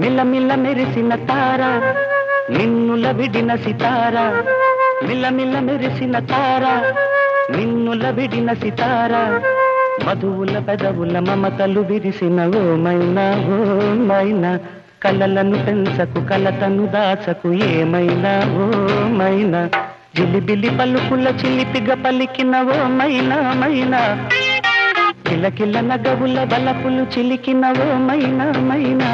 మిల్లమిల్ల మెరిసిన తార నిన్నుల విడిన సితార మిల్లమిల్ల మెరిసిన తార నిన్నుల విడిన సితార మధువుల పెదవుల మమతలు విరిసిన ఓ మైనా కలలను పెంచకు కలతను దాచకు ఏమైనా ఓ మైనా జిలిబిలి పలుకుల చిలిపిగ పలికిన ఓ మైనా కిలకిల నగవుల బలపులు చిలికిన ఓ మైనా